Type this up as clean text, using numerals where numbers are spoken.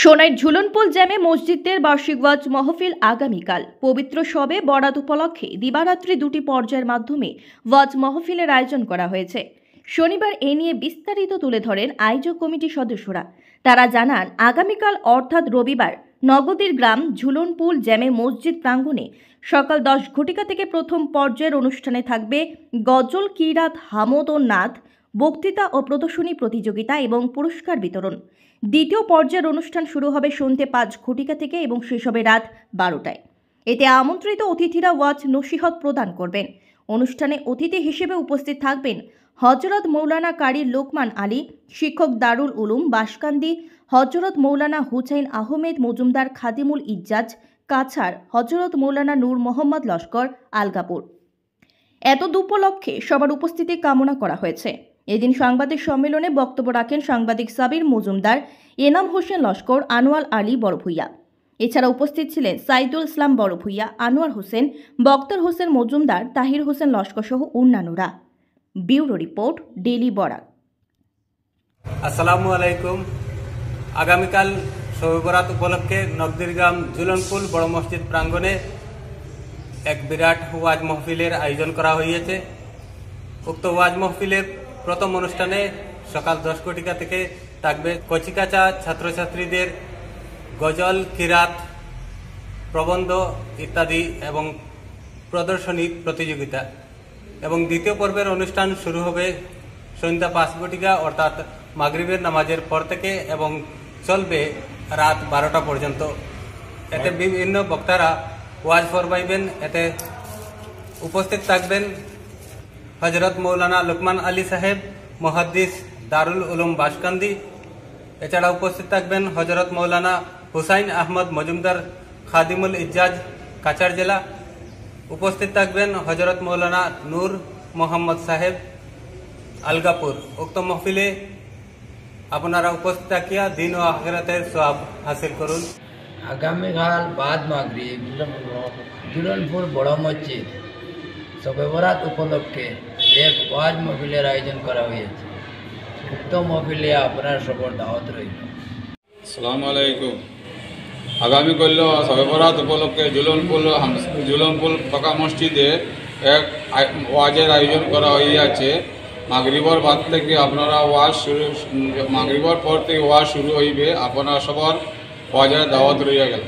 সোনাইর ঝুলনপুল জামে মসজিদের বার্ষিক ওয়াজ মাহফিল আগামীকাল পবিত্র শবে বরাত উপলক্ষে দিবারাত্রি দুটি পর্যায়ের মাধ্যমে ওয়াজ মাহফিলের আয়োজন করা হয়েছে। শনিবার এ নিয়ে বিস্তারিত তুলে ধরেন আয়োজক কমিটির সদস্যরা। তারা জানান, আগামীকাল অর্থাৎ রবিবার নগদীর গ্রাম ঝুলনপুল জামে মসজিদ প্রাঙ্গণে সকাল 10 ঘটিকা থেকে প্রথম পর্যায়ের অনুষ্ঠানে থাকবে গজল, কিরাত, হামদ ও নাথ, বক্তৃতা ও প্রদর্শনী প্রতিযোগিতা এবং পুরস্কার বিতরণ। দ্বিতীয় পর্যায়ের অনুষ্ঠান শুরু হবে সন্ধ্যে 5 ঘটিকা থেকে এবং শেষ হবে রাত 12টায়। এতে আমন্ত্রিত অতিথিরা ওয়াজ নসিহত প্রদান করবেন। অনুষ্ঠানে অতিথি হিসেবে উপস্থিত থাকবেন হযরত মৌলানা কারি লোকমান আলী, শিক্ষক দারুল উলুম বাসকান্দি, হযরত মৌলানা হুসাইন আহমেদ মজুমদার খাদিমুল ইজ্জাজ কাছাড়, হযরত মৌলানা নূর মোহাম্মদ লস্কর আলগাপুর। এত উপলক্ষে সবার উপস্থিতি কামনা করা হয়েছে। এদিন সাংবাদিক সম্মেলনে বক্তব্য রাখেন সাংবাদিক সাবির মজুমদার, এনাম হোসেন লস্কর, আনোয়ার আলী বড়ভূইয়া। এছাড়া উপস্থিত ছিলেন সাইদুল ইসলাম বড়ভূইয়া, আনোয়ার হোসেন, বক্তর হোসেন মজুমদার, তাহির হোসেন লস্কর সহ অন্যান্যরা। Bureau report, daily Barak. আসসালামু আলাইকুম। আগামীকাল শবে বরাত উপলক্ষে নগদীর গ্রাম ঝুলনপুল বড় মসজিদ প্রাঙ্গণে এক বিরাট ওয়াজ মাহফিলের আয়োজন করা হয়েছে। উক্ত ওয়াজ মাহফিলের প্রথম অনুষ্ঠানে সকাল 10 ঘটিকা থেকে থাকবে কচিকাচা ছাত্রছাত্রীদের গজল, কিরাত, প্রবন্ধ ইত্যাদি এবং প্রদর্শনী প্রতিযোগিতা, এবং দ্বিতীয় পর্বের অনুষ্ঠান শুরু হবে সন্ধ্যা 5 ঘটিকা অর্থাৎ মাগরিবের নামাজের পর থেকে এবং চলবে রাত 12টা পর্যন্ত। এতে বিভিন্ন বক্তারা ওয়াজ ফরমাইবেন। এতে উপস্থিত থাকবেন হযরত মৌলানা লোকমান আলী সাহেব, মুহাদ্দিস, দারুল উলুম বাসকান্দি। এছাড়া উপস্থিত থাকবেন হযরত মৌলানা হুসাইন আহমদ মজুমদার খাদিমুল ইজ্জাজ কাছাড় জেলা। উপস্থিত থাকবেন হযরত মৌলানা নূর মোহাম্মদ সাহেব আলগাপুর। উক্ত মাহফিলে আপনারা উপস্থিত থাকিয়া দিন ও আখিরাতের সওয়াব হাসিল করুন। আগামীকাল বাদ মাগরিব ঝুলনপুর বড় মসজিদ শবে বরাত উপলক্ষে এক ওয়াজ মাহফিলের আয়োজন করা হয়েছে। উক্ত মাহফিলে আপনার সবার দাওয়াত রইল। আসসালামু আলাইকুম। আগামীকাল শবে বরাত উপলক্ষে ঝুলনপুল পাকা মসজিদে এক ওয়াজের আয়োজন করা হইয়াছে। মাগরিবর বাদ থেকে আপনারা মাগরিবর পর থেকে ওয়াজ শুরু হইবে। আপনারা সবার ওয়াজের দাওয়াত রইয়া গেল।